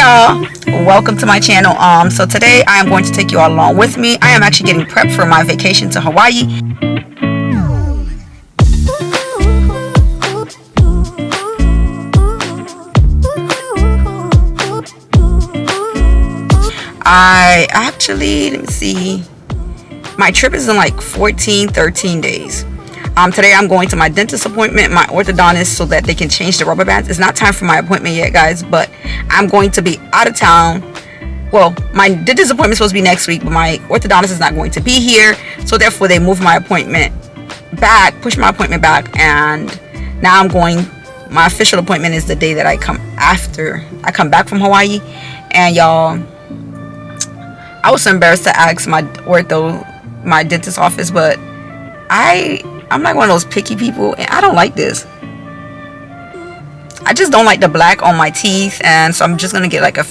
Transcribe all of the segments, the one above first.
y'all, welcome to my channel. So today I am going to take you all along with me. I am actually getting prepped for my vacation to Hawaii. I actually, let me see, my trip is in like 13 days. Today I'm going to my dentist appointment, my orthodontist, so that they can change the rubber bands. It's not time for my appointment yet, guys, but I'm going to be out of town. Well, my dentist appointment is supposed to be next week, but my orthodontist is not going to be here, so therefore they moved my appointment back, pushed my appointment back, and now I'm going. My official appointment is the day that I come back from Hawaii. And y'all, I was so embarrassed to ask my dentist office, but I'm like one of those picky people, and I don't like this. I just don't like the black on my teeth, and so I'm just gonna get like a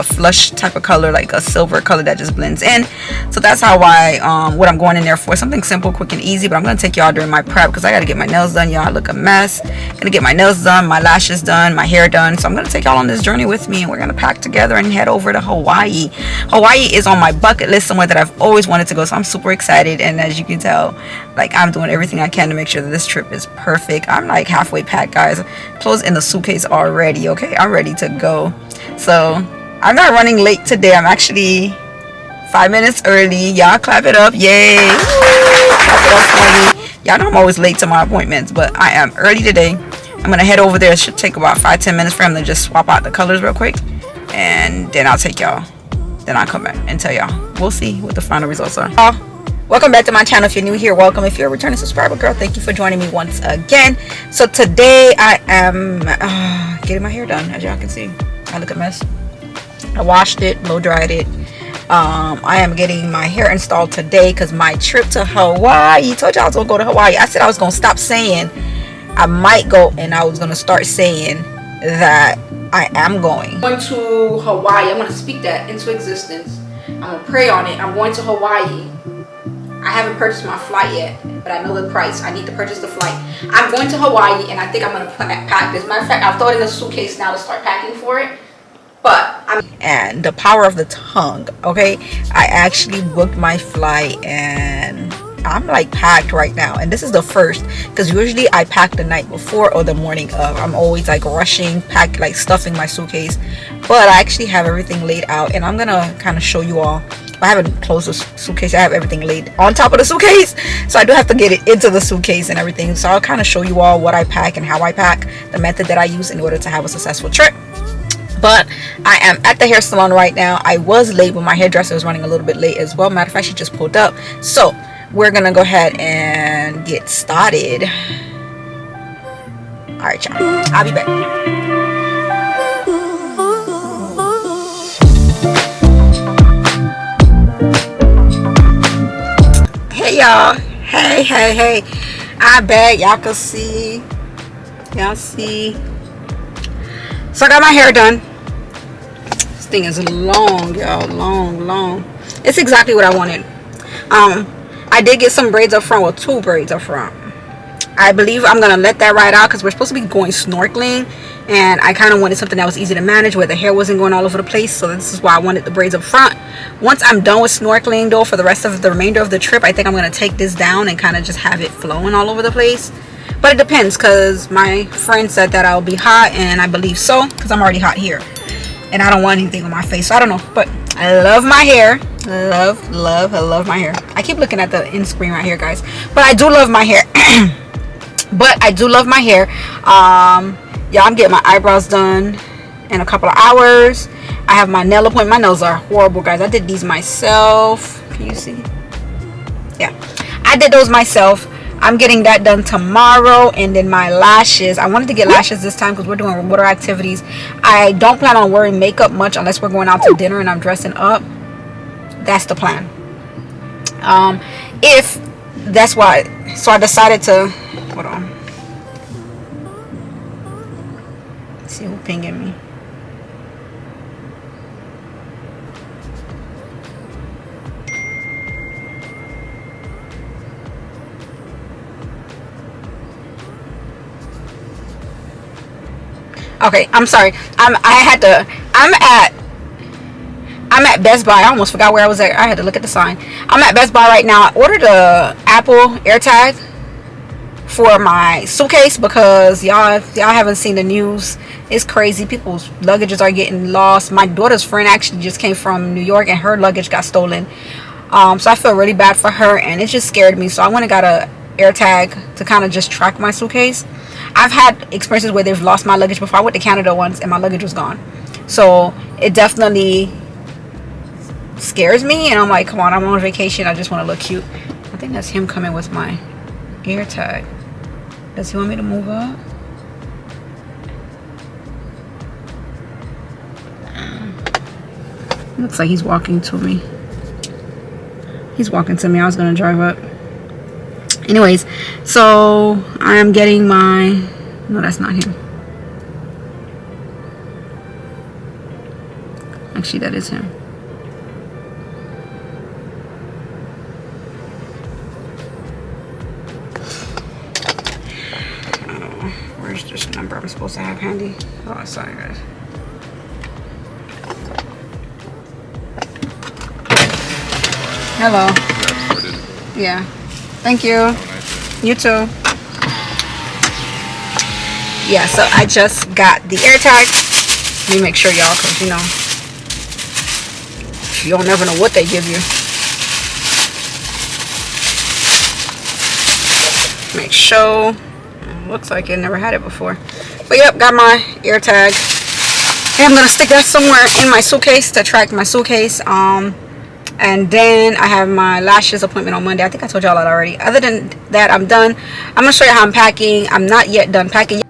flush type of color, like a silver color that just blends in. So that's how what I'm going in there for, something simple, quick and easy. But I'm gonna take y'all during my prep because I gotta get my nails done. Y'all, I look a mess. Gonna get my nails done, my lashes done, my hair done. So I'm gonna take y'all on this journey with me, and we're gonna pack together and head over to Hawaii. Hawaii is on my bucket list, somewhere that I've always wanted to go, so I'm super excited. And as you can tell, like, I'm doing everything I can to make sure that this trip is perfect. I'm like halfway packed, guys. Clothes in the suitcase already. Okay, I'm ready to go. So I'm not running late today. I'm actually 5 minutes early. Y'all clap it up. Yay. Clap it up for me. Y'all know I'm always late to my appointments, but I am early today. I'm gonna head over there. It should take about 5-10 minutes for him to just swap out the colors real quick, and then I'll take y'all. Then I'll come back and tell y'all. We'll see what the final results are. Welcome back to my channel. If you're new here, welcome. If you're a returning subscriber, girl, thank you for joining me once again. So today I am getting my hair done. As y'all can see, I look a mess. I washed it, blow dried it. I am getting my hair installed today because my trip to Hawaii, told y'all I was gonna go to Hawaii. I said I was gonna stop saying I might go, and I was gonna start saying that I am going to Hawaii. I'm gonna speak that into existence. I'm gonna pray on it. I'm going to Hawaii. I haven't purchased my flight yet, but I know the price. I need to purchase the flight. I'm going to Hawaii, and I think I'm going to pack this. Matter of fact, I've thrown it in a suitcase now to start packing for it. And the power of the tongue, okay? I actually booked my flight, and I'm like packed right now. And this is the first, because usually I pack the night before or the morning of. I'm always like rushing, like stuffing my suitcase. But I actually have everything laid out, and I'm going to kind of show you all. I haven't closed the suitcase. I have everything laid on top of the suitcase, so I do have to get it into the suitcase and everything. So I'll kind of show you all what I pack and how I pack, the method that I use in order to have a successful trip. But I am at the hair salon right now. I was late, but my hairdresser was running a little bit late as well. Matter of fact, she just pulled up. So we're gonna go ahead and get started. All right, y'all, I'll be back. Hey y'all, hey, I bet y'all can see, so I got my hair done. This thing is long, y'all, long. It's exactly what I wanted. I did get some braids up front, well, 2 braids up front. I believe I'm gonna let that ride out because we're supposed to be going snorkeling, and I kind of wanted something that was easy to manage where the hair wasn't going all over the place. So this is why I wanted the braids up front. Once I'm done with snorkeling though, for the remainder of the trip, I think I'm gonna take this down and kind of just have it flowing all over the place. But it depends, because my friend said that I'll be hot, and I believe so, because I'm already hot here and I don't want anything on my face. So I don't know, but I love my hair. I love my hair. I keep looking at the end screen right here, guys, but I do love my hair. Yeah, I'm getting my eyebrows done in a couple of hours. I have my nail appointment. My nails are horrible, guys. I did these myself. Can you see? Yeah, I did those myself. I'm getting that done tomorrow. And then my lashes, I wanted to get lashes this time because we're doing water activities. I don't plan on wearing makeup much unless we're going out to dinner and I'm dressing up. That's the plan. If that's why, so I decided to, hold on, see who pinging me. Okay, I'm sorry. I'm at Best Buy. I almost forgot where I was at. I had to look at the sign. I'm at Best Buy right now. I ordered a Apple AirTag for my suitcase because y'all haven't seen the news. It's crazy. People's luggages are getting lost. My daughter's friend actually just came from New York and her luggage got stolen. So I feel really bad for her, and it just scared me. So I went and got a AirTag to kind of just track my suitcase. I've had experiences where they've lost my luggage before. I went to Canada once and my luggage was gone. So it definitely scares me, and I'm like, come on, I'm on vacation. I just want to look cute. I think that's him coming with my AirTag. Does he want me to move up? Looks like he's walking to me. He's walking to me. I was gonna drive up. Anyways, so I am getting my... No, that's not him. Actually, that is him. Where's this number I'm supposed to have handy? Oh, sorry, guys. Hello. Yeah. Thank you. You too. Yeah, so I just got the AirTag. Let me make sure, y'all, because you know, you don't never know what they give you. Make sure. Looks like I never had it before. But yep, got my AirTag. And I'm gonna stick that somewhere in my suitcase to track my suitcase. And then I have my lashes appointment on Monday. I think I told y'all that already. Other than that, I'm done. I'm gonna show you how I'm packing. I'm not yet done packing.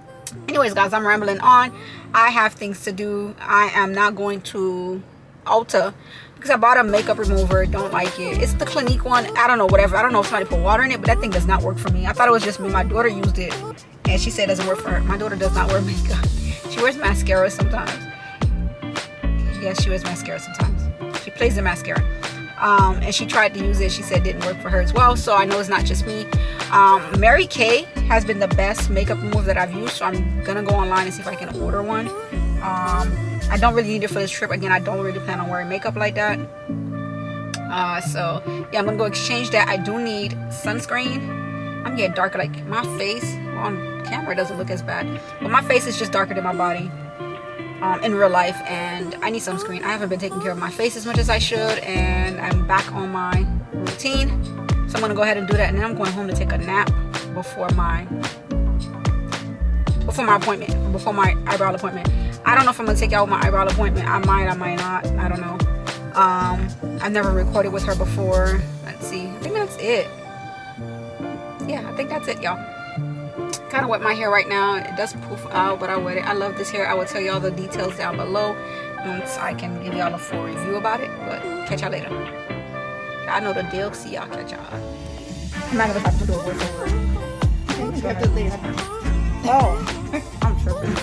Anyways, guys, I'm rambling on. I have things to do. I am not going to Ulta because I bought a makeup remover. Don't like it. It's the Clinique one. I don't know, whatever. I don't know if somebody put water in it, but that thing does not work for me. I thought it was just me. My daughter used it and she said it doesn't work for her. My daughter does not wear makeup. She wears mascara sometimes. Yes, she wears mascara sometimes. She plays the mascara. And she tried to use it. She said it didn't work for her as well. So I know it's not just me. Mary Kay has been the best makeup remover that I've used. So I'm gonna go online and see if I can order one. I don't really need it for this trip. Again, I don't really plan on wearing makeup like that. So yeah, I'm gonna go exchange that. I do need sunscreen. I'm getting darker. Like my face on camera doesn't look as bad, but my face is just darker than my body. In real life, and I need sunscreen. I haven't been taking care of my face as much as I should, and I'm back on my routine, so I'm gonna go ahead and do that, and then I'm going home to take a nap before my appointment, before my eyebrow appointment. I don't know if I'm gonna take out my eyebrow appointment. I might not. I don't know. I've never recorded with her before. Let's see. I think that's it. Yeah, I think that's it, y'all. Kind of wet my hair right now. It does poof out, but I wet it. I love this hair. I will tell you all the details down below once I can give y'all a full review about it, but catch y'all later. I know the deal. See y'all. Catch y'all. I'm not gonna have to do a word for word. Okay, go ahead. Oh, I'm tripping.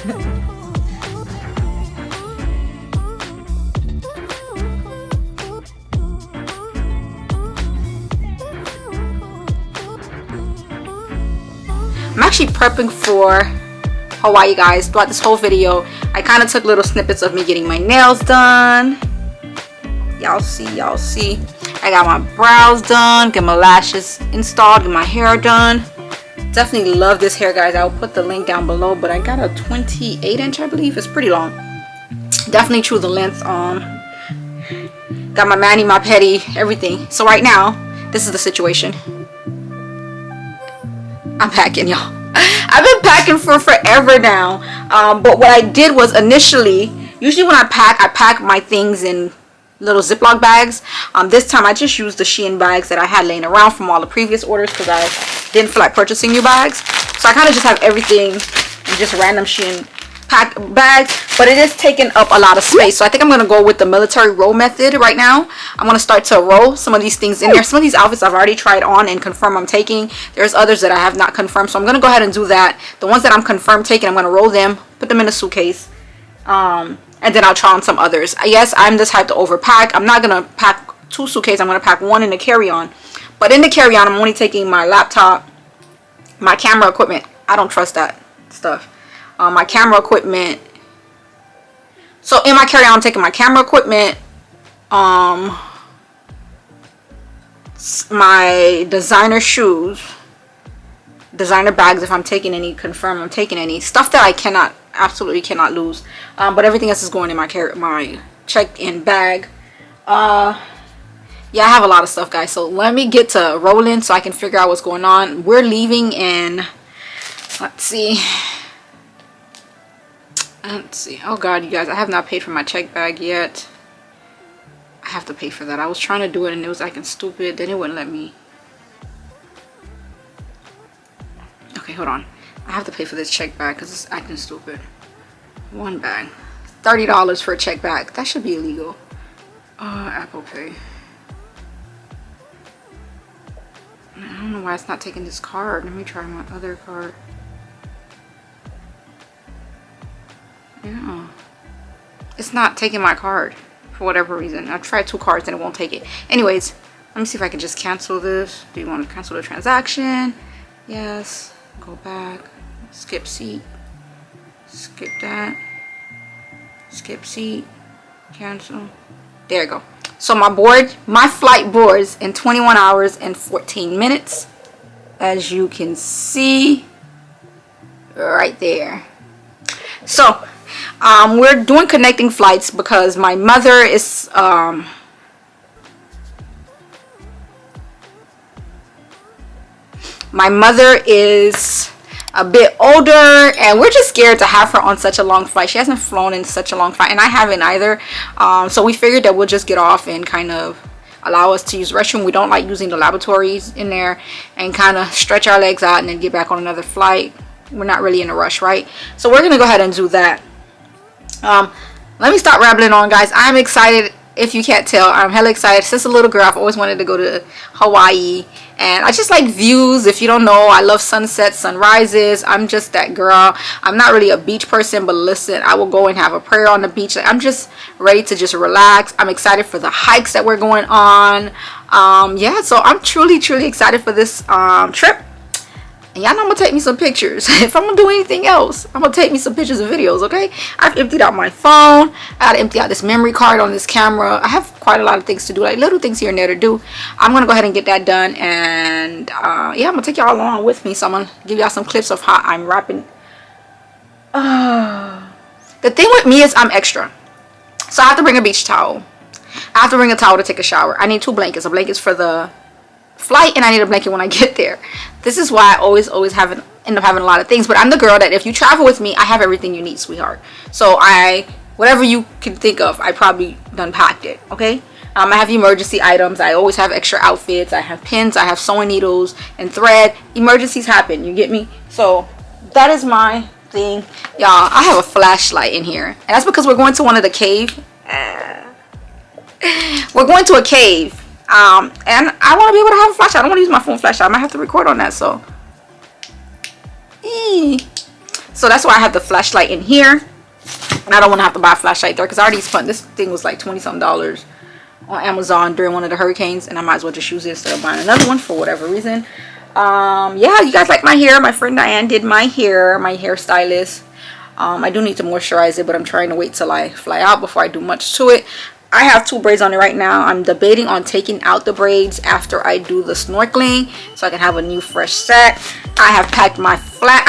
I'm actually prepping for Hawaii, guys. Throughout this whole video, I kind of took little snippets of me getting my nails done. Y'all see. I got my brows done, get my lashes installed, get my hair done. Definitely love this hair, guys. I'll put the link down below, but I got a 28-inch, I believe. It's pretty long. Definitely choose the length. Got my mani, my pedi, everything. So right now, this is the situation. I'm packing, y'all. I've been packing for forever now. But what I did was usually when I pack my things in little Ziploc bags. This time I just used the Shein bags that I had laying around from all the previous orders because I didn't feel like purchasing new bags. So I kind of just have everything in just random Shein pack bags, but it is taking up a lot of space. So I think I'm gonna go with the military roll method right now. I'm gonna start to roll some of these things in there. Some of these outfits I've already tried on and confirmed I'm taking. There's others that I have not confirmed, so I'm gonna go ahead and do that. The ones that I'm confirmed taking, I'm gonna roll them, put them in a suitcase, and then I'll try on some others. Yes, I'm the type to overpack. I'm not gonna pack 2 suitcases. I'm gonna pack 1 in the carry-on, but in the carry-on I'm only taking my laptop, my camera equipment. I don't trust that stuff. My camera equipment, So in my carry-on, I'm taking my camera equipment, my designer shoes, designer bags if I'm taking any, confirm I'm taking any, stuff that I absolutely cannot lose, but everything else is going in my check-in bag. Yeah, I have a lot of stuff, guys, so let me get to rolling so I can figure out what's going on. We're leaving in, let's see, oh god, you guys, I have not paid for my check bag yet. I have to pay for that. I was trying to do it and it was acting stupid, then it wouldn't let me. Okay, hold on, I have to pay for this check bag because it's acting stupid. One bag, $30 for a check bag. That should be illegal. Apple Pay. I don't know why it's not taking this card. Let me try my other card. Yeah, it's not taking my card for whatever reason. I've tried 2 cards and it won't take it. Anyways, let me see if I can just cancel this. Do you want to cancel the transaction? Yes. Go back. Skip seat. Skip that. Skip seat. Cancel. There you go. So my flight boards in 21 hours and 14 minutes. As you can see right there. So we're doing connecting flights because my mother is a bit older and we're just scared to have her on such a long flight. She hasn't flown in such a long flight and I haven't either. So we figured that we'll just get off and kind of allow us to use the restroom. We don't like using the lavatories in there, and kind of stretch our legs out and then get back on another flight. We're not really in a rush, right? So we're gonna go ahead and do that. Let me stop rambling on, guys. I'm excited. If you can't tell, I'm hella excited. Since a little girl, I've always wanted to go to Hawaii, and I just like views. If you don't know, I love sunsets, sunrises. I'm just that girl. I'm not really a beach person, but listen, I will go and have a prayer on the beach. I'm just ready to just relax. I'm excited for the hikes that we're going on. Yeah, so I'm truly excited for this trip. And y'all know I'm gonna take me some pictures. If I'm gonna do anything else, I'm gonna take me some pictures and videos, okay? I've emptied out my phone. I gotta empty out this memory card on this camera. I have quite a lot of things to do, like little things here and there to do. I'm gonna go ahead and get that done, and yeah, I'm gonna take y'all along with me. So I'm gonna give y'all some clips of how I'm wrapping. The thing with me is I'm extra. So I have to bring a beach towel. I have to bring a towel to take a shower. I need 2 blankets. A blanket's for the flight, and I need a blanket when I get there. This is why I always end up having a lot of things. But I'm the girl that if you travel with me, I have everything you need, sweetheart. So whatever you can think of, I probably done packed it, okay? I have emergency items. I always have extra outfits. I have pins. I have sewing needles and thread. Emergencies happen, you get me? So that is my thing, y'all. I have a flashlight in here, and that's because we're going to one of the cave. We're going to a cave. And I want to be able to have a flashlight. I don't want to use my phone flashlight. I might have to record on that, so that's why I have the flashlight in here. And I don't want to have to buy a flashlight there because I already spent, this thing was like $20-something on Amazon during one of the hurricanes, and I might as well just use it instead of buying another one for whatever reason. Yeah, you guys like my hair. My friend Diane did my hairstylist. I do need to moisturize it, but I'm trying to wait till I fly out before I do much to it. I have 2 braids on it right now. I'm debating on taking out the braids after I do the snorkeling so I can have a new fresh set. I have packed my flat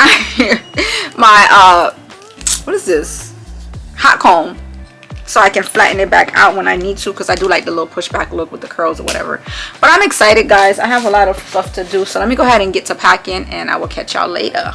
what is this, hot comb, so I can flatten it back out when I need to, because I do like the little pushback look with the curls or whatever. But I'm excited, guys. I have a lot of stuff to do, so let me go ahead and get to packing, and I will catch y'all later.